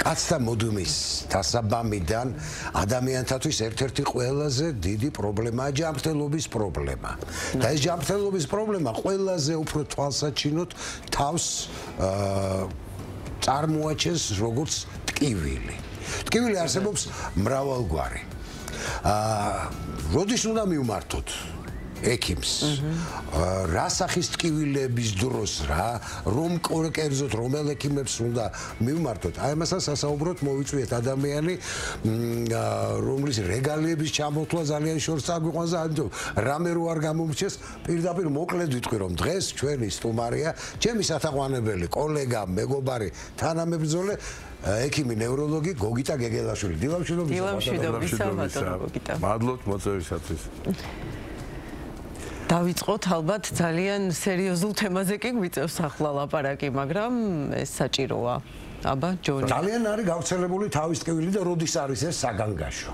კაცთა მუდმის დასაბამიდან ადამიანთათვის ერთ-ერთი ყველაზე დიდი პრობლემაა ჯანმრთელობის პრობლემა. და ეს ჯანმრთელობის პრობლემა ყველაზე უფრო თვალსაჩინოდ თავს წარმოაჩენს როგორც ტკივილი. ტკივილი არსებობს მრავალგვარი. როდის უნდა მივმართოთ ექიმს? რა სახის ტკივილების დროს რომ კერძოდ რომელ ექიმებს უნდა მივმართოთ? აი ამასაც სასაუბროთ მოვიწვიეთ ადამიანი, რომლის რეგალიების ჩამოთვლა ძალიან შორს წაგვიყვანს და რამე რო არ გამომრჩეს, პირდაპირ მოკლედ ვიტყვი რომ დღეს ჩვენი სტუმარია ჩემი სათაყვანებელი კოლეგა, მეგობარი, თანამებრძოლე ექიმი ნევროლოგი გოგიტა გეგელაშვილი. დილამშვიდობისა გოგიტა. მადლობთ მოწვევისათვის. დავიწყოთ ალბათ ძალიან სერიოზულ თემაზე კი გვიწევს ახლა ლაპარაკი, მაგრამ ეს საჭიროა. აბა, ჯონი. ძალიან არის გავრცელებული თავის ტკივილი და როდის არის ეს საგანგაშო?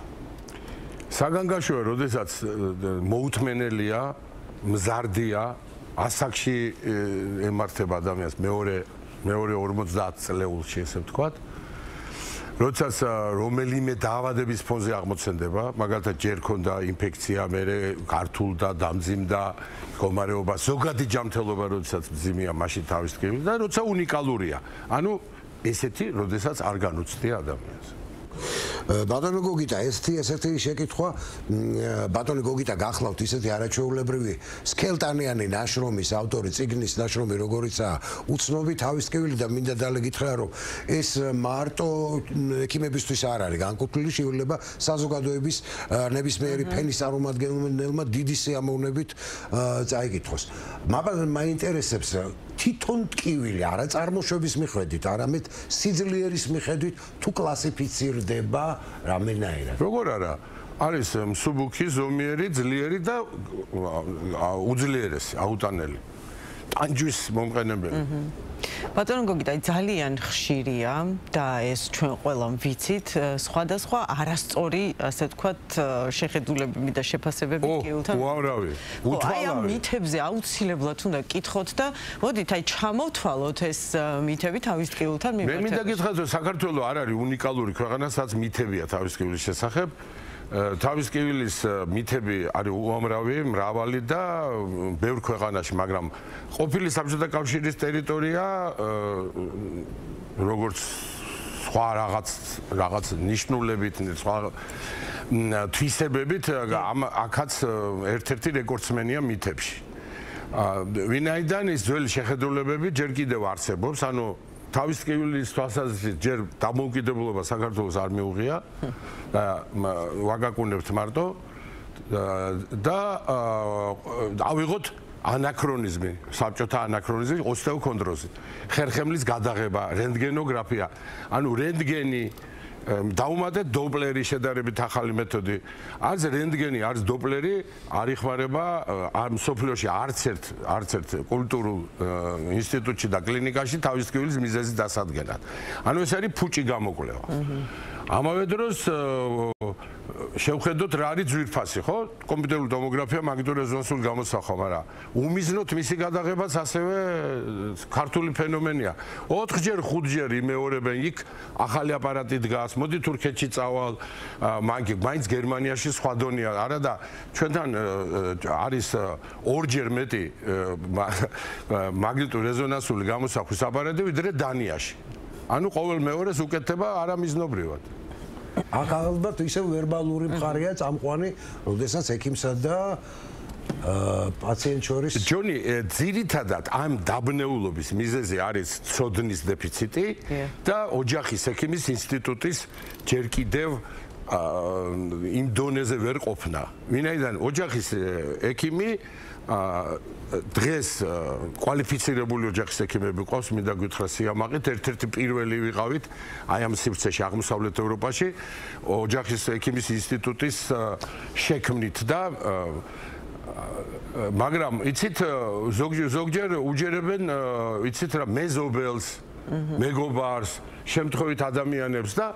საგანგაშოა, როდესაც მოუთმენელია, მზარდია, ასაკში ემართება ადამიანს მეორე 50 წლეულში, ესე ვთქვათ. როდესაც რომელიმე დაავადების ფონზე აღმოცენდება, მაგალითად ჯერ ქონდა ინფექცია, მერე გართულდა, დამძიმდა, მდგომარეობა, ზოგადი ჯანმრთელობა, როდესაც მძიმეა, მაშინ თავის ტკივილი და როცა უნიკალურია. ანუ ესეთი, როდესაც არ განუცდია ადამიანს. ბატონო გოგიტა, ესეთი შეკითხვა, ბატონო გოგიტა გახლავთ ისეთი არაჩვეულებრივი სქელტანიანი ნაშრომის ავტორი, წიგნის ნაშრომი, როგორიცაა უცნობი თავის ტკივილი და მინდა დალეგითხრა, რომ ეს მარტო ექიმებისთვის არ არის განკუთვნილი, შეიძლება საზოგადოების ნებისმიერი ფენის წარმომადგენელმა დიდი სიამოვნებით წაიკითხოს. მაინტერესებს თვითონ ტკივილი არა წარმოშობის მიხედვით, არამედ სიძლიერის მიხედვით თუ კლასიფიცირდება რამენაირად? როგორ არა? არის მსუბუქი, ზომიერი, ძლიერი და უძლიერესი, აუტანელი. ტანჯვის მომყენებელი. ბატონო გოგიტა, ძალიან ხშირია და ეს ჩვენ ყველამ ვიცით, სხვადასხვა არასწორი, ასე ვთქვათ, შეხედულებები და შეფასებები ტკივილთან. უამრავი. აი ამ მითებზე აუცილებლად უნდა კითხოთ და მოდით აი ჩამოვთვალოთ ეს მითები თავის ტკივილთან მიმართებით. მე მინდა გითხრათ, რომ საქართველო არ არის უნიკალური ქვეყანა, სადაც მითებია თავის ტკივილის შესახებ. თავის ტკივილის მითები არის უამრავი, მრავალი და ბევრ ქვეყანაში, მაგრამ ყოფილი საბჭოთა კავშირის ტერიტორია როგორც სხვა რაღაც ნიშნულებით, სხვა თვისებებით აქაც ერთ-ერთი რეკორდსმენია მითებში. ვინაიდან ის ძველი შეხედულებები ჯერ კიდევ არსებობს, ანუ თავის ტკივილის თვალსაზრისით ჯერ დამოუკიდებლობა საქართველოს არ მიუღია და ვაგაკუნებთ მარტო და ავიღოთ ანაქრონიზმი, საბჭოთა ანაქრონიზმი ოსტეოქონდროზი, ხერხემლის გადაღება, რენტგენოგრაფია, ანუ რენტგენი დაუმატეთ დოპლერი შედარებით ახალი მეთოდი. არც რენტგენი, არც დოპლერი არ იხმარება მსოფლიოში არც ერთ კულტურულ ინსტიტუტში და კლინიკაში თავის ტკივილის მიზეზის დასადგენად. ანუ ეს არის ფუჭი გამოკვლევა. ამავე დროს შევხედოთ რა არის ძვირფასი, ხო? კომპიუტერული ტომოგრაფია მაგნიტურეზონანსული გამოსახვა, მაგრამ უმიზნოთ მისი გადაღებაც ასევე ქართული ფენომენია. 4-ჯერ, 5-ჯერ იმეორებენ იქ ახალი აპარატი დგას, მოდი თურქეთში წავალ, მაინც გერმანიაში სხვა დონეა, არა და ჩვენთან არის 2-ჯერ მეტი მაგნიტურეზონანსული გამოსახვის აპარატი ვიდრე დანიაში. ანუ ყოველ მეორეს უკეთდება არამიზნობრივად. აქ ალბათ ისევ ვერბალური მხარეა წამყვანი, როდესაც ექიმსა და პაციენტ შორის. ჯონი, ძირითადად ამ დაბნეულობის მიზეზი არის ცოდნის დეფიციტი და ოჯახის ექიმის ინსტიტუტის ჯერ კიდევ იმ დონეზე ვერ ყოფნა. ვინაიდან ოჯახის ექიმი დღეს კვალიფიცირებული ოჯახის ექიმები ყავს, მინდა გითხრა სიამაყით, ერთ-ერთი პირველი ვიყავით აი ამ სივრცეში აღმოსავლეთ ევროპაში ოჯახის ექიმის ინსტიტუტის შექმნით და მაგრამ იცით ზოგჯერ უჯერებენ იცით რა მეზობელს მეგობარს შემთხვევით ადამიანებს და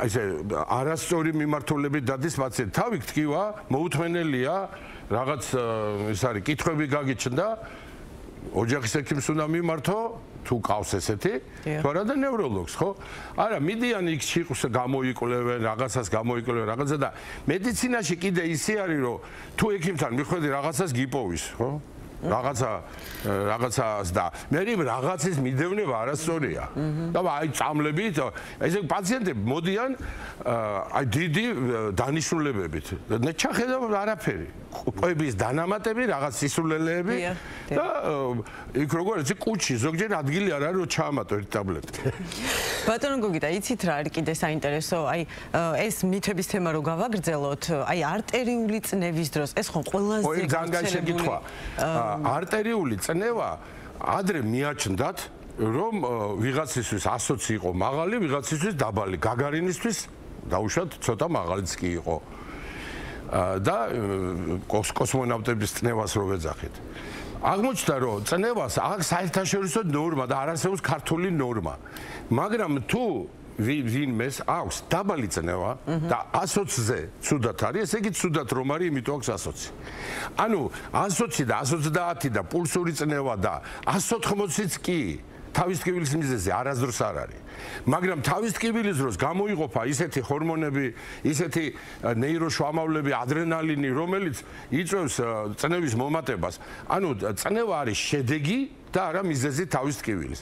ესე არასწორი მიმართულებით დადის პაციენტი. თავი გტკივა, მოუთმენელია, რაღაც ის არის კითხვები გაგიჩნდა, ოჯახის ექიმს უნდა მიმართო თუ ყავს ესეთი, თუ არა და ნევროლოგს, ხო? არა, მიდიან იქ შიყს გამოიკვლევენ, რაღაცას გამოიკვლევენ, რაღაცა და მედიცინაში კიდე ისე არის, რომ თუ ექიმთან მიხვედი რაღაცას გიპოვის, ხო? რაღაცას და მე რაღაცის მიდევნება არასწორია. და აი წამლებით, ესე პაციენტები მოდიან აი დიდი დანიშნულებებით. ჩახედავ არაფერი. ყვების დანამატები, რაღაც სისულელეები და იქ როგორ იცი კუჩი ზოგჯერ ადგილი არ არის რომ ჩაამატო ერთი ტაბლეტი. ბატონო გოგიტა, იცით რა არის კიდე საინტერესო? აი ეს მითების თემა რო გავაგრძელოთ, აი არტერიული წნევის დროს ეს ხო ყველაზე გავრცელებული არტერიული წნევა ადრე მიაჩნდათ რომ ვიღაცისთვის 120 იყო მაღალი, ვიღაცისთვის დაბალი, გაგარინისთვის დაუშვათ ცოტა მაღალიც კი იყო. და კოსმონავტების წნევას რო ვეძახით. აღმოჩნდა რომ წნევას აქვს საერთაშორისო ნორმა და არ არსებობს ქართული ნორმა. მაგრამ თუ ვინმეს აქვს დაბალი წნევა და 120-ზე ცუდად არის, ესე იგი ცუდად რომ არის, იმიტომ აქვს 120. ანუ 120 და 130 და პულსური წნევა და 180-იც კი თავის ტკივილის მიზეზი არასდროს არ არის. მაგრამ თავის ტკივილის დროს გამოიყოფა ისეთი ჰორმონები, ისეთი ნეიროშვამავლები, ადრენალინი, რომელიც იწვევს წნევის მომატებას. ანუ წნევა არის შედეგი და არა მიზეზი თავის ტკივილის.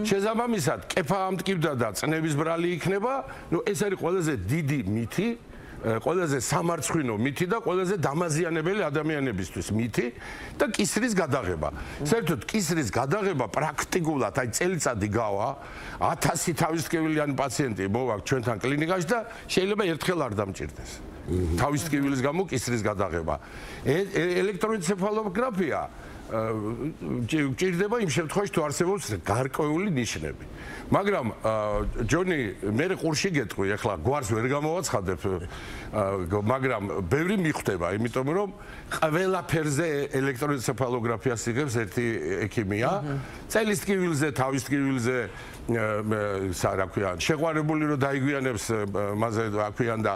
შესაბამისად, კეფა ამტკივდა და წნევის ბრალი იქნება, ნუ ეს არის ყველაზე დიდი მითი, ყველაზე სამარცხვინო მითი და ყველაზე დამაზიანებელი ადამიანებისთვის მითი და კისრის გადაღება. საერთოდ კისრის გადაღება პრაქტიკულად აი წელიწადი გავა 1000 თავის ტკივილიანი პაციენტი მოვაქვს ჩვენთან კლინიკაში და შეიძლება ერთხელ არ დამჭირდეს. თავის ტკივილის გამო კისრის გადაღება. ელექტროენცეფალოგრაფია ჭირდება იმ შემთხვევაში თუ არსებობს გარკვეული ნიშნები. მაგრამ ჯონი მე ყურში გეტყვი, ახლა გვარს ვერ გამოვაცხადებ, მაგრამ ბევრი მიხვდება, იმიტომ რომ ყველაფერზე ელექტროენცეფალოგრაფიას იღებს ერთი ექიმია, წელის ტკივილზე, თავის ტკივილზე რა ქვია, შეყვარებული რომ დაიგვიანებს მასე რა ქვია და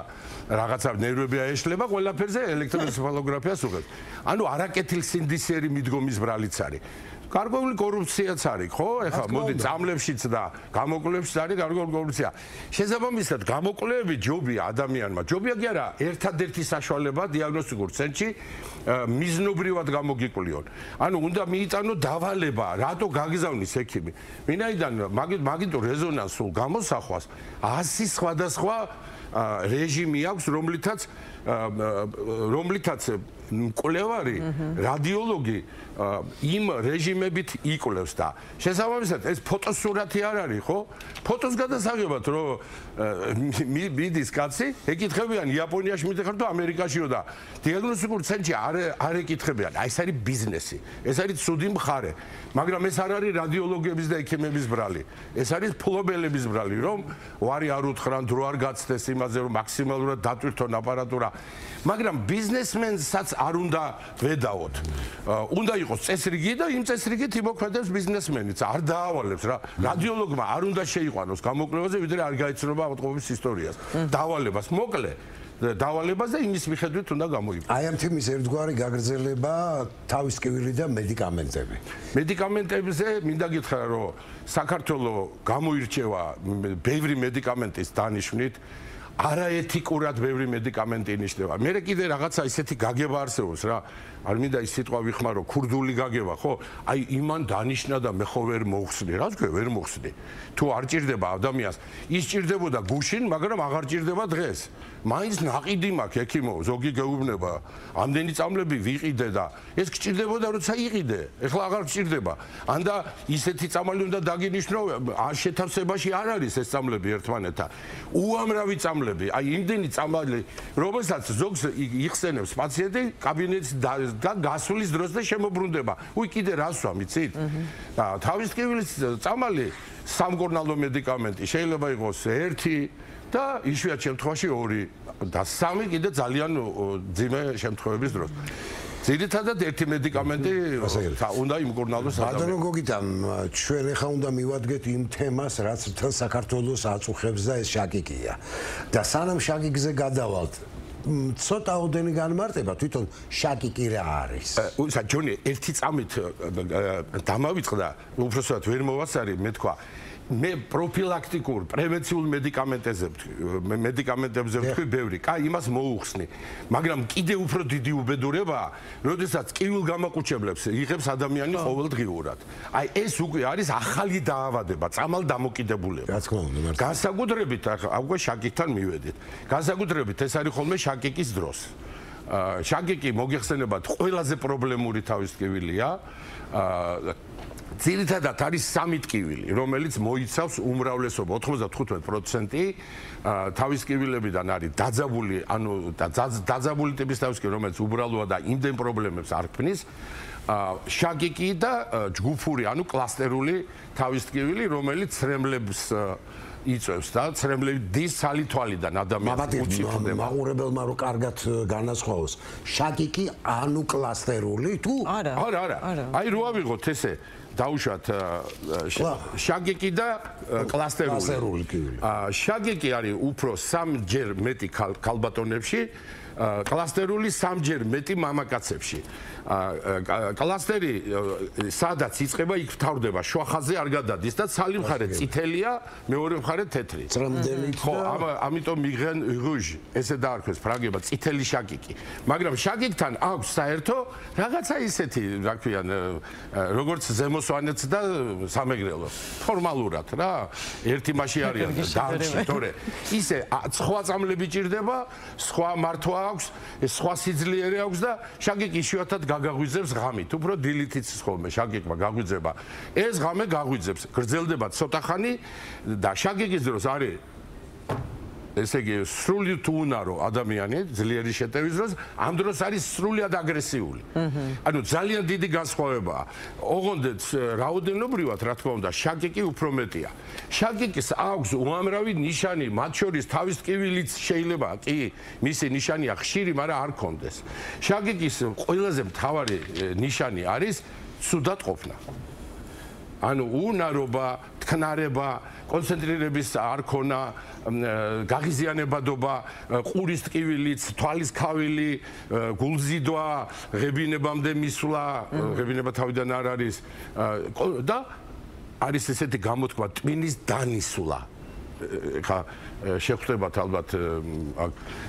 რაღაცა ნერვები აეშლება, ყველაფერზე ელექტროენცეფალოგრაფიას უღებს. ანუ არაკეთილსინდისიერი მიდგომის ბრალიც არის. გარკვეული კორუფციაც არის, ხო? ეხლა მოდი წამლებშიც და გამოკვლევებშიც არის გარკვეული კორუფცია. შესაბამისად, გამოკვლევები ჯობია ადამიანმა. ჯობია კი არა, ერთადერთი საშუალება დიაგნოსტიკურ ცენტრში მიზნობრივად გამოგიკვლიონ. ანუ უნდა მიიტანო დავალება, რატო გაგზავნის ექიმი. ვინაიდან მაგიტო რეზონანსულ გამოსახვას 100 სხვადასხვა რეჟიმი აქვს, რომლითაც მკვლევარი, რადიოლოგი იმ რეჟიმებით იკვლევს და შესაბამისად ეს ფოტოსურათი არ არის, ხო? ფოტოს გადასაღებად რომ მიდის კაცი, ეკითხებიან იაპონიაში მიდიხარ თუ ამერიკაშიო და დიაგნოსტიკურ ცენტრში არ ეკითხებიან. აი ეს არის ბიზნესი. ეს არის ცუდი მხარე. მაგრამ ეს არ არის რადიოლოგების და ექიმების ბრალი. ეს არის ფლობელების ბრალი, რომ ვარი არ უთხრან, დრო არ გაცდეს იმაზე, რომ მაქსიმალურად დატვირთონ აპარატურა. მაგრამ ბიზნესმენსაც არ უნდა ვედაოთ. უნდა იყოს წესრიგი და იმ წესრიგით იმოქმედებს ბიზნესმენიც. არ დაავალებს რა. რადიოლოგმა არ უნდა შეიყვანოს გამოკვლევაზე, ვიდრე არ გაიცნობა ავტომობილის ისტორიას. დავალებას მოკლე დავალებას და იმის მიხედვით უნდა გამოიყენოს. აი ამ თემის ერთგვარი გაგრძელება თავის ტკივილი და მედიკამენტები. მედიკამენტებზე მინდა გითხრა, რომ საქართველოს გამოირჩევა ბევრი მედიკამენტის დანიშვნით. არაეთიკურად ბევრი მედიკამენტი ინიშნება. მე კიდე რაღაცა ისეთი გაგება არსებობს რა. არ მინდა ის სიტყვა ვიხმარო, ქურდული გაგება, ხო? აი იმან დანიშნა და მე ხო ვერ მოხსნი. რა თქვი, ვერ მოხსნი. თუ არ ჭირდება ადამიანს, ის ჭირდებოდა გუშინ, მაგრამ აღარ ჭირდება დღეს. მაინც ნაყიდი მაქვს ექიმო, ზოგი გეუბნება. ამდენი წამლები ვიყიდე და ეს გჭირდებოდა როცა იყიდე. ეხლა აღარ გჭირდება. ანდა ისეთი წამალი უნდა დაგინიშნო, შეთავსებაში არ არის ეს წამლები ერთმანეთთან. უამრავი წამლები, აი იმდენი წამალი, რომელსაც ზოგს იხსენებს პაციენტი კაბინეტში და გასვლის დროს და შემოbrunდება. უი კიდე რას ვამ, იცით? თავის ტკივილის წამალი სამკურნალო მედიკამენტი შეიძლება იყოს 1 და იშვიათ შემთხვევაში 2 და 3 კიდე ძალიან ძიმე შემთხვევების დროს. ძირითადად ერთი მედიკამენტი უნდა იმკურნალოს ადამიანს. ბატონო გოგიტა, ჩვენ ახლა უნდა მივადგეთ იმ თემას, რაც მთელ საქართველოს აწუხებს და ეს შაკიკია. და სანამ შაკიკზე გადავალთ, ცოტაოდენი განმარტება თვითონ შაკიკი რა არის? ჯონი ერთი წამით დამავიწყდა, უბრალოდ ვერ მოვასწარი, მე თქვა მე პროფილაქტიკურ პრევენციულ მედიკამენტებზე ვთქვი ბევრი, კაი, იმას მოუხსნი, მაგრამ კიდე უფრო დიდი უბედურებაა, როდესაც კივილგამაყუჩებლებს იღებს ადამიანი ყოველდღიურად. აი ეს უკვე არის ახალი დაავადება, წამალ დამოკიდებულება. რა თქმა უნდა, მართლა. განსაკუთრებით უკვე შაკიკთან მივედით. განსაკუთრებით ეს არის ხოლმე შაკიკის დროს. შაკიკი მოგეხსენებათ ყველაზე პრობლემური თავისკივილია. ძირითადად არის სამი ტკივილი, რომელიც მოიცავს უმრავლესობა 95% თავისკივილებიდან არის დაძაბული, ანუ დაძაბული ტიპის თავისკივილი, რომელიც უბრალოა და იმდენ პრობლემებს არ ქმნის. შაკიკი და ჯგუფური, ანუ კლასტერული თავისკივილი, რომელიც ცრემლებს იწევს და ცრემლები დის სალითვალიდან ადამიანს უწიფდება. მაყურებელმა რო კარგად განასხვაოს, შაკიკი ანუ კლასტერული თუ? არა. აი რო ავიღოთ ესე დაუშვათ შაკიკი და კლასტერული. შაკიკი არის უფრო სამჯერ მეტი ქალბატონებში, კლასტერული სამჯერ მეტი მამაკაცებში. კლასტერი სადაც იწყება, იქ ფთავრდება, შუახაზე არ გადადის და ცალი მხარე წითელია, მეორე მხარე თეთრი. ხო, ამიტომ მიღენ რუჟ, ესე დაარქვეს ფრანგებმა, წითელი შაკიკი. მაგრამ შაკიკთან აქვს საერთო რაღაცა ისეთი, რა ქვიან, როგორც ზემოსვანეთს და სამეგრელოს. ფორმალურად რა, ერთი მასში არიან დარჩი, თორე ისე სხვა წამლები ჭირდება, სხვა მართვა აქვს, სხვა სიძლიერე აქვს და შაკიკი იშვიათად გაგაღვიძებს ღამით. უფრო დილით იცის ხოლმე შაკიკმა გაღვიძება. ეს ღამე გაღვიძებს, გრძელდება ცოტა ხანი და შაკიკის დროს არის ესე იგი სრული თუ უნარო ადამიანი ძლიერი შეტევის დროს ამ დროს არის სრულიად აგრესიული. ანუ ძალიან დიდი განსხვავებაა. ოღონდ რაოდენობრივად რა თქმა უნდა შაკიკი უფრო მეტია. შაკიკის აქვს უამრავი ნიშანი, მათ შორის თავის ტკივილიც შეიძლება კი მისი ნიშანია ხშირი, მაგრამ არ კონდეს. შაკიკის ყველაზე მთავარი ნიშანი არის ცუდად ყოფნა. ანუ უნარობა, თქნარება, კონცენტრირების არ ქონა, გაღიზიანებადობა, ყურის ტკივილიც, თვალის ქავილი, გულზიდვა, ღებინებამდე მისვლა, ღებინება თავიდან არ არის და არის ესეთი გამოთქმა ტვინის დანისვლა. ხა შეხვდებათ ალბათ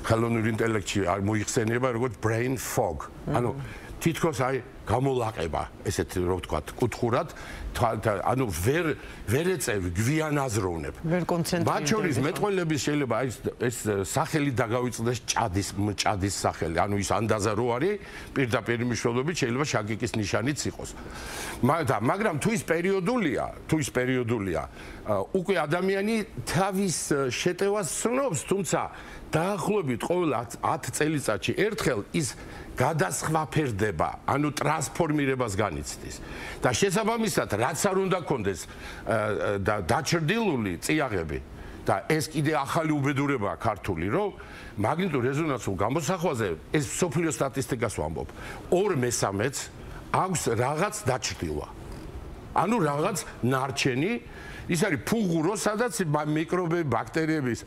ხელოვნურ ინტელექტში არ მოიხსენება როგორც brain fog. ანუ თითქოს აი გამოლაყება, ესეთ რო ვთქვათ, კუთხურად, ანუ ვერ ეწევ, გვიან აზროვნებ. ვერ კონცენტრირდება. მათ შორის მეტყველების შეიძლება ეს სახელი დაგავიწყდეს ჭადის სახელი, ანუ ის ანდაზა რო არის, პირდაპირ მნიშვნელობით შეიძლება შაკიკის ნიშანიც იყოს. მაგრამ თუ ის პერიოდულია, უკვე ადამიანი თავის შეტევას ცნობს, თუმცა დაახლოებით ყოველ 10 წელიწადში ერთხელ ის გადასხვაფერდება, ანუ ტრანსფორმირებას განიცდის. და შესაბამისად, რაც არ უნდა კონდეს და დაჩრდილული წიაღები და ეს კიდე ახალი უბედურებაა ქართული, რომ მაგნიტურ რეზონანსულ გამოსახვაზე ეს სოფლიო სტატისტიკას ვამბობ, 2/3-ს აქვს რაღაც დაჩრდილვა. ანუ რაღაც ნარჩენი, ის არის ფუღურო, სადაც მიკრობები, ბაქტერიების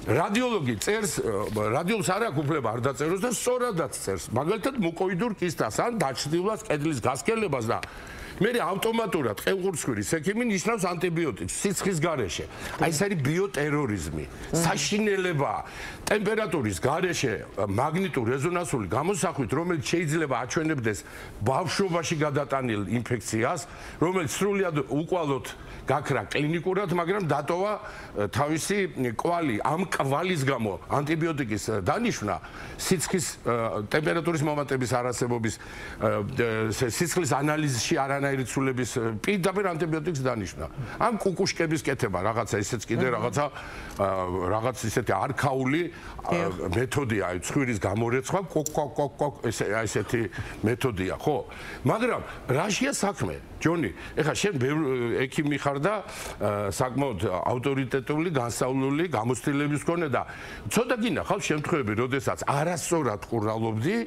რადიოლოგი წერს, რადიოლს არ აქვს უფლება არ დაწეროს და სწორადაც წერს. მაგალითად მუკოიდურ კისტას ან დაჩრდილვას, კედლის გასკელებას და მე ავტომატურად ყელყურცხვირის ექიმი ნიშნავს ანტიბიოტიკს სიცხის გარეშე. აი ეს არის ბიოტერორიზმი. საშინელება ტემპერატურის გარეშე მაგნიტურ რეზონანსული გამოსახვით, რომელიც შეიძლება აჩვენებდეს ბავშვობაში გადატანილ ინფექციას, რომელიც სრულიად უკვალოდ გაქრა კლინიკურად, მაგრამ დატოვა თავისი კვალი. ამ კვალის გამო ანტიბიოტიკის დანიშვნა სიცხის ტემპერატურის მომატების არასებობის სიცხლის ანალიზში არანაირი ცვლილების პირდაპირ ანტიბიოტიკს დანიშნა. ამ კუკუშკების კეთება რაღაცა ისეც კიდე რაღაც ისეთი არქაული მეთოდია, ცხვირის გამორეცხვა, ესეთი მეთოდია, ხო? მაგრამ რაშია საქმე? ჯონი, ეხლა შენ ექიმი ხარ და საკმაოდ ავტორიტეტული, განსწავლული გამოცდილების მქონე და ცოტა გინახავს შემთხვევები, როდესაც არასწორად ყურალობდი,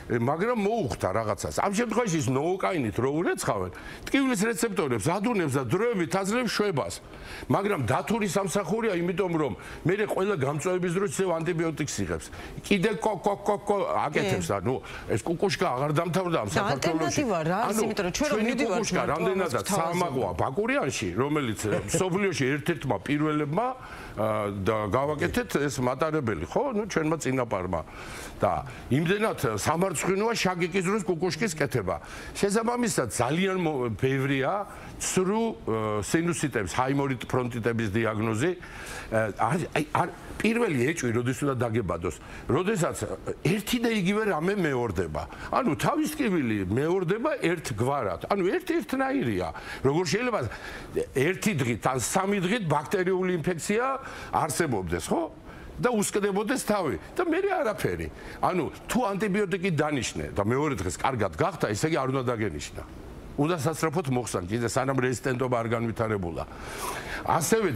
მაგრამ მოუხდა რაღაცას. ამ შემთხვევაში ის ნოოკაინით რო ურეცხავენ, ტკივილის რეცეპტორებს ადუნებს და დროებით აძლევს შვებას. მაგრამ დათური სამსახურია, იმიტომ რომ მე ყველა გამწვევების დროს ისევ ანტიბიოტიკს იღებს. კიდე კოკ აკეთებს და ნუ ეს კუკუშკა აღარ დამთავრდა ამ საქართველოში. იმიტომ რომ ჩვენ რომ მივიდივართ რამდენადაც საამაყოა ბაკურიანში, რომელიც სოფლიოში ერთ-ერთმა პირველებმა და გავაკეთეთ ეს მატარებელი, ხო? ნუ ჩვენმა წინაპარმა. და იმდენად სამარცხვინოა შაგიკის დროს კუკუშკის კეთება. შესაბამისად ძალიან ბევრია ცრუ სინუსიტების, ჰაიმორიტ ფრონტიტების დიაგნოზი. პირველი ეჭვი როდის უნდა დაგებადოს, როდესაც ერთი და იგივე რამე მეორდება. ანუ თავის ტკივილი მეორდება ერთგვარად. ანუ ერთ-ერთნაირია. როგორ შეიძლება ერთი დღით ან სამი დღით ბაქტერიული ინფექცია არსებობდეს, ხო? და უსკდებოდეს თავი და მე არაფერი. ანუ თუ ანტიბიოტიკი დანიშნე და მეორე დღეს კარგად გახდა, ესე იგი არ უნდა დაგენიშნა. უნდა სასწრაფოდ მოხსან, კიდე სანამ რეზისტენტობა არ განვითარებულა. ასევე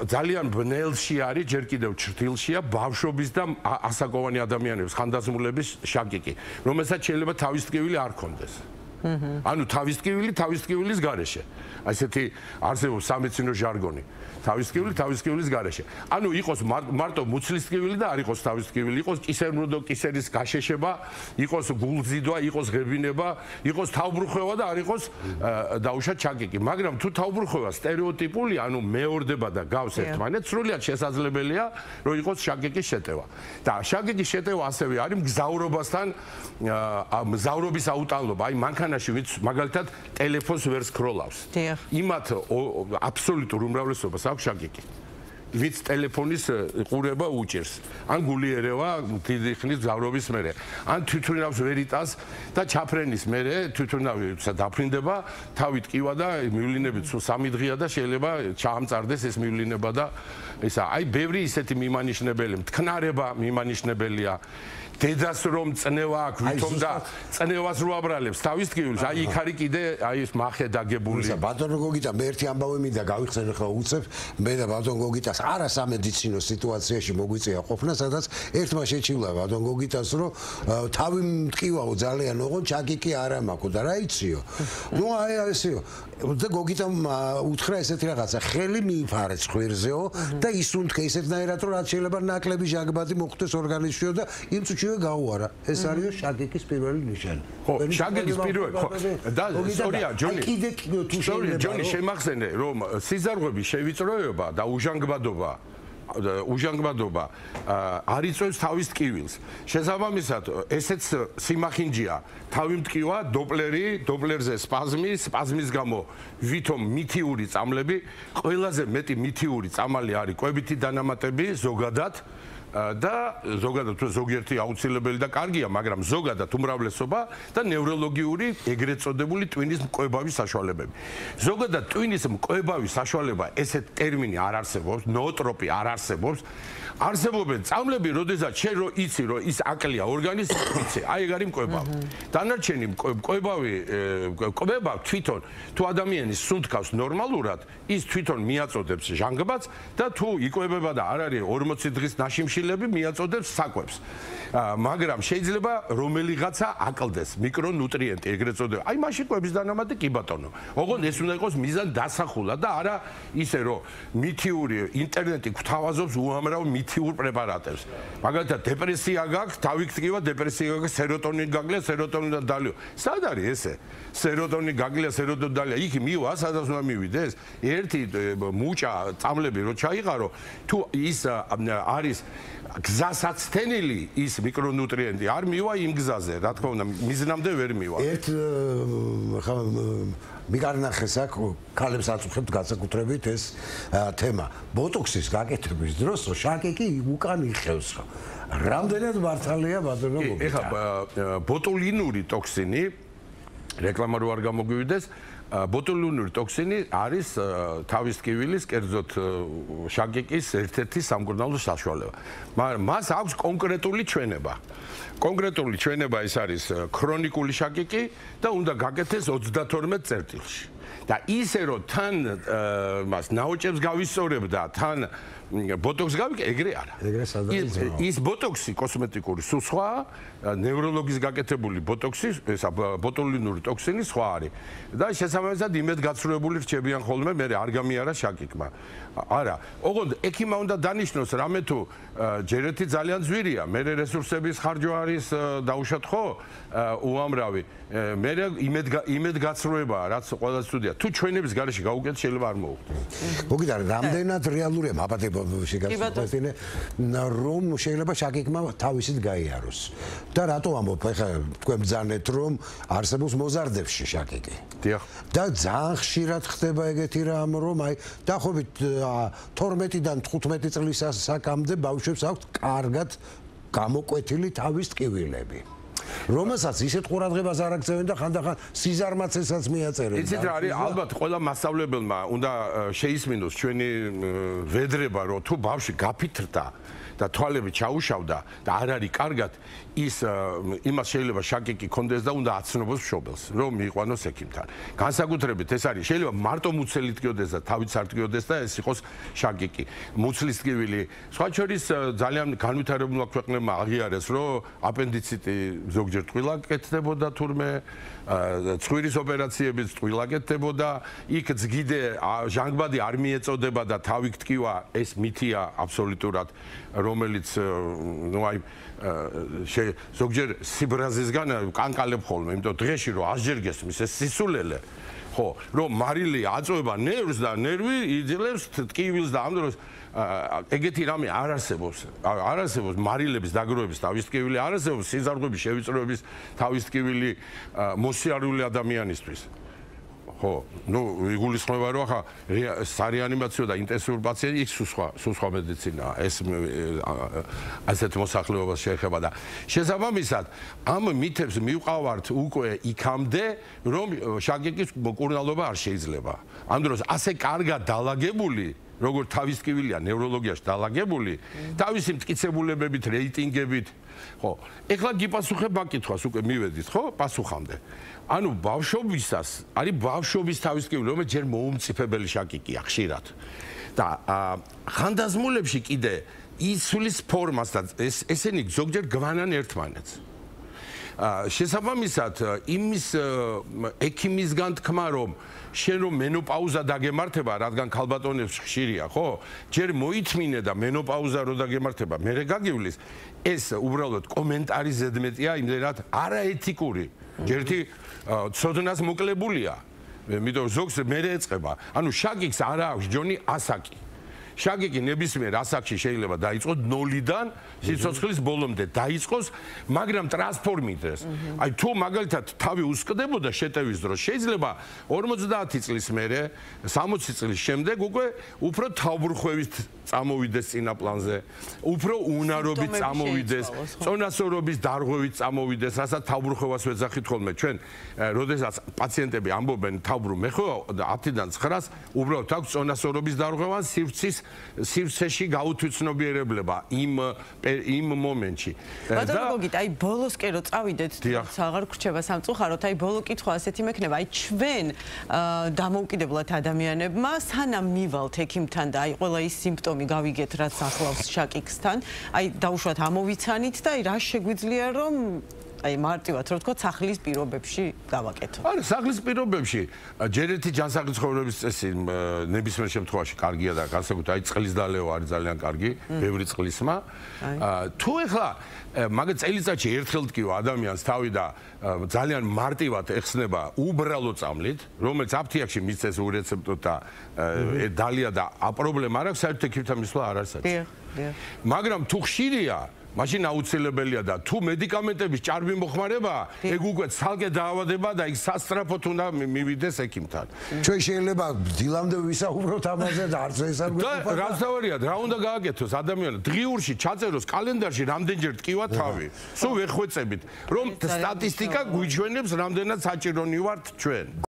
ძალიან ბნელში არის, ჯერ კიდევ ჩრდილშია ბავშვობის და ასაკოვანი ადამიანების ხანდაზმულების შაგიკი, რომელსაც შეიძლება თავის ტკივილი არ ქონდეს. ანუ თავის ტკივილის გარეშე. ასეთი არსებობს სამედიცინო ჟარგონი. თავის ტკივილის გარეშე. ანუ იყოს მარტო მუცლის ტკივილი და არ იყოს თავის ტკივილი, იყოს კისერმრუდო კისერის გაშეშება, იყოს გულზიდვა, იყოს ღებინება, იყოს თავბრუხვევა და არ იყოს დაუშვათ ჩაკიკი. მაგრამ თუ თავბრუხვევა სტერეოტიპული, ანუ მეორდება და გავს ერთმანეთს, სრულიად შესაძლებელია, რომ იყოს შაკიკის შეტევა. და შაკიკის შეტევა ასევე არის მგზავრობასთან მგზავრობის აუტანლობა. აი მანქანაში ვინც მაგალითად ტელეფონს ვერ სკროლავს. იმათ აბსოლუტურ უმრავლესობას აქვს შაგიკი. ვინც ტელეფონის ყურება უჭერს. ან გულიერევა დიდი ხნის გზავრობის მერე. ან თვითმფრინავს ვერ იტანს და ჩაფრენის მერე თვითმფრინავი დაფრინდება, თავი ტკივა და მივლინებით სულ 3 დღეა და შეიძლება ჩაამწარდეს ეს მივლინება და ისა. აი ბევრი ისეთი მიმანიშნებელი, მტკნარება მიმანიშნებელია. დედას რომ წნევა აქვს, ვითომ და წნევას რო აბრალებს თავის ტკივილს, აი იქ არის კიდე აი ეს მახე დაგებული. ბატონო გოგიტა, მე ერთი ამბავი მინდა გავიხსენე ხა უცებ, მე და ბატონ გოგიტას არასამედიცინო სიტუაციაში მოგვიწია ყოფნა, სადაც ერთმა შეჩივლა ბატონ გოგიტას, რომ თავი მტკივაო ძალიან ოღონ ჩაკიკი არ ამაკო და რა იციო. ნუ აი ესეო. და გოგიტამ უთხრა ესეთი რაღაცა, ხელი მიიფარეს ხვირზეო და ისუნთქე ისეთნაირად, რომ რაც შეიძლება ნაკლები ჟანგბადი მოხვდეს ორგანიზმშიო და იმ წუთშივე გაუარა. ეს არის შაგიკის პირველი ნიშანი. ხო, შაგიკის პირველი, ხო. და სწორია, ჯონი. კიდე თუ შეიძლება ჯონი შემახსენე, რომ სიზარღვების შევიწროება და უჟანგბადობა არ იწვევს თავის ტკივილს. შესაბამისად, ესეც სიმახინჯია. თავი მტკივა, დოპლერზე სპაზმის გამო ვითომ მითიური წამლები, ყველაზე მეტი მითიური წამალი არის კვებითი დანამატები ზოგადად. და ზოგადად თუ ზოგიერთი აუცილებელი და კარგია, მაგრამ ზოგადად უმრავლესობა და ნევროლოგიური ეგრეთ წოდებული ტვინის მკვლევავის საშუალებები. ზოგადად ტვინის მკვლევავის საშუალება ესეთ ტერმინი არ არსებობს, ნოოტროპი არ არსებობს. არსებობენ წამლები, როდესაც შენ რო იცი, რომ ის აკლია ორგანიზმს, იცი, აი ეგ არის მკვლევავი. დანარჩენი მკვლევა თვითონ თუ ადამიანის სუნთქავს ნორმალურად, ის თვითონ მიაწოდებს ჟანგბადს და თუ იკვებება და არ არის 40 დღის ნაშიმშილები მიაწოდებს საკვებს. მაგრამ შეიძლება რომელიღაცა აკლდეს მიკრონუტრიენტი ეგრეთ წოდებული. აი მაშინ კვების დანამატი კი ბატონო. ოღონდ ეს უნდა იყოს მიზან დასახულად და არა ისე რომ მითიური ინტერნეტი გვთავაზობს უამრავ მითიურ პრეპარატებს. მაგალითად დეპრესია გაქვს, თავი გტკივა, დეპრესია გაქვს, სეროტონინი გაკლია, სეროტონინი დალიო. სად არის ესე? სეროტონინი გაკლია, სეროტონინი დალიო. იქ მივა, სადაც უნდა მივიდეს? ერთი მუჭა წამლები რო ჩაიყარო, თუ ის არის გზასაცდენილი ის მიკრონუტრიენტი არ მივა იმ გზაზე, რა თქმა უნდა, მიზნამდე ვერ მივა. ერთ მიგარნახეს აქ ქალებს აწუხებთ განსაკუთრებით ეს თემა. ბოტოქსის გაკეთების დროს შაკიკი უკან იხევს ხო? რამდენად მართალია ბატონო? ეხლა ბოტულინური ტოქსინი რეკლამა რო არ გამოგვივიდეს, ბოტულინური ტოქსინი არის თავის ტკივილის, კერძოდ შაკიკის ერთ-ერთი სამკურნალო საშუალება. მაგრამ მას აქვს კონკრეტული ჩვენება. კონკრეტული ჩვენება ეს არის ქრონიკული შაკიკი და უნდა გაკეთდეს 32 წერტილში. და ისე რომ თან მას ნაოჭებს გავისწორებ და თან ბოტოქს გავიკეთე, ეგრე არა. ის ბოტოქსი კოსმეტიკური სულ სხვაა, ნევროლოგის გაკეთებული ბოტოქსი, ეს ბოტულინური ტოქსინი სხვა არის. და შესაბამისად იმედგაცრუებული რჩებიან ხოლმე, მე არ გამიარა შაკიკმა. არა, ოღონდ ექიმა უნდა დანიშნოს რამე თუ ჯერეთი ძალიან ძვირია, მე რესურსების ხარჯვა არის დაუშვათ ხო, უამრავი. მე იმედგაცრუებაა, რაც ყველაზე ცუდია. თუ ჩვენების გარეშე გავუკეთეთ, შეიძლება არ მოუხდეს. მოგიტა რამდენად რეალურია მაბადებაში გასწრაფინე, რომ შეიძლება შაკიკმა თავისით გაიაროს. და რატო ამბობ, ეხლა თქვენ ბრძანეთ, რომ არსებობს მოზარდებში შაკიკი. დიახ. და ძალიან ხშირად ხდება ეგეთი რამ, რომ აი დაახლოებით 12-დან 15 წლის საკამდე ბავშვებს აქვთ კარგად გამოკვეთილი თავის ტკივილები. რომელსაც ისეთ ყურადღებას არ აქცევენ და ხანდახან სიზარმაცესაც მიაწერენ. იცით რა არის, ალბათ ყველა მასწავლებელმა უნდა შეისმინოს ჩვენი ვედრება, რომ თუ ბავშვი გაფითრდა და თვალები ჩაუშავდა და არ არის კარგად, ის იმას შეიძლება შაკიკი კონდეს და უნდა აცნობს მშობელს, რომ მიიყვანოს ექიმთან. განსაკუთრებით ეს არის, შეიძლება მარტო მუცელი ტკიოდეს და თავიც არ ტკიოდეს და ეს იყოს შაკიკი. მუცლის ტკივილი, სხვა შორის ძალიან განვითარებულმა ქვეყნებმა აღიარეს, რომ აპენდიციტი ზოგჯერ ტყვილა კეთდებოდა თურმე, ცხვირის ოპერაციებიც ტყვილა კეთდებოდა, იქ ძგიდე ჟანგბადი არ მიეწოდება და თავი ტკივა, ეს მითია აბსოლუტურად, რომელიც ნუ აი ზოგჯერ სიბრაზისგან კანკალებ ხოლმე, იმიტომ დღეში რომ 100-ჯერ გესმის ეს სისულელე, ხო, რომ მარილი აწვება ნერვს და ნერვი იძლევს ტკივილს და ამ დროს ეგეთი რამე არ არსებობს. არ არსებობს მარილების დაგროვების თავის ტკივილი, არ არსებობს სიზარღვების შევიწროების თავის ტკივილი მოსიარული ადამიანისთვის. ხო, ნუ იგულისხმება რომ ახლა სარეანიმაციო და ინტენსიური პაციენტი იქ სულ სხვა მედიცინაა. ეს ასეთ მოსახლეობას შეეხება და შესაბამისად ამ მითებს მივყავართ უკვე იქამდე, რომ შაკიკის მკურნალობა არ შეიძლება. ამ დროს ასე კარგად დალაგებული როგორ თავის ტკივილია ნევროლოგიაში დალაგებული, თავისი მტკიცებულებებით, რეიტინგებით, ხო. ეხლა გიპასუხებ აკითხვას, უკვე მივედით, ხო, პასუხამდე. ანუ ბავშვობისას არის ბავშვობის თავის ტკივილი, რომელიც ჯერ მოუმწიფებელი შაკიკია ხშირად. და ხანდაზმულებში კიდე ისulis ფორმას და ესენი ზოგჯერ გვანან ერთმანეთს. შესაბამისად იმის ექიმისგან თქმა რომ შენ რომ მენოპაუზა დაგემართება, რადგან ქალბატონებს ხშირია, ხო? ჯერ მოითმინე და მენოპაუზა რო დაგემართება, მერე გაგივლის, ეს უბრალოდ კომენტარი ზედმეტია, იმდენად არაეთიკური. ჯერთი ცოდნას მოკლებულია. იმიტომ ზოგს მერე ეწყება. ანუ შაკიკს არ აქვს ჯონი ასაკი. შაკიკი ნებისმიერ ასაკში შეიძლება დაიწყოს 0-დან სიცოცხლის ბოლომდე დაიწყოს, მაგრამ ტრანსფორმირდეს. აი თუ მაგალითად თავი უსკდებოდა შეტევის დროს, შეიძლება 50 წლის მერე, 60 წლის შემდეგ უკვე უფრო თავბრუხვევით წამოვიდეს წინა პლანზე, უფრო უნარობით წამოვიდეს, წონასწორობის დარღვევით წამოვიდეს, რასაც თავბრუხვევას ვეძახით ხოლმე ჩვენ, როდესაც პაციენტები ამბობენ თავბრუ მეხვევა 10-დან 9-ს, უბრალოდ აქვს წონასწორობის დარღვევა, სივრცეში გაუთვითცნობიერებლება იმ მომენტში. ბატონო გოგიტა, აი ბოლოსკენ რო წავიდეთ, აღარ გრჩება სამწუხაროდ, აი ბოლო კითხვა ასეთი მექნება, აი ჩვენ დამოუკიდებლად ადამიანებმა სანამ მივალთ ექიმთან და აი ყველა ის სიმპტომი გავიგეთ, რაც ახლავს შაკიკსთან, აი დაუშვათ ამოვიცანით და აი რა შეგვიძლია რომ აი მარტივად რო ვთქვა სახლის პირობებში გავაკეთო. არა, სახლის პირობებში ჯერეთი ჯანსაღი ცხოვრების წესი ნებისმიერ შემთხვევაში კარგია და განსაკუთრებით აი წყლის დალევა არის ძალიან კარგი, ბევრი წყლისმა. თუ ეხლა მაგ წელიწადში ერთხელ ტკივა ადამიანს თავი და ძალიან მარტივად ეხსნება უბრალო წამლით, რომელიც აფთიაქში მისცეს ურეცეპტოდ და დალია და აპრობლემა არ აქვს, საერთოდ ექიმთან მისვლა არ არის. მაგრამ თუ ხშირია მაშინ აუცილებელია და თუ მედიკამენტების ჭარბი მოხმარებაა, ეგ უკვე ცალკე დაავადება და იქ სასწრაფოდ უნდა მივიდეს ექიმთან. ჩვენ შეიძლება დილამდე ვისაუბროთ ამაზე და არც ეს არ და რაც დავარიათ, რა უნდა გააკეთოს ადამიანს? დღიურში ჩაწეროს კალენდარში რამდენჯერ ტკივა თავი. სულ ვეხვეწებით, რომ სტატისტიკა გვიჩვენებს რამდენად საჭირონი ვართ ჩვენ.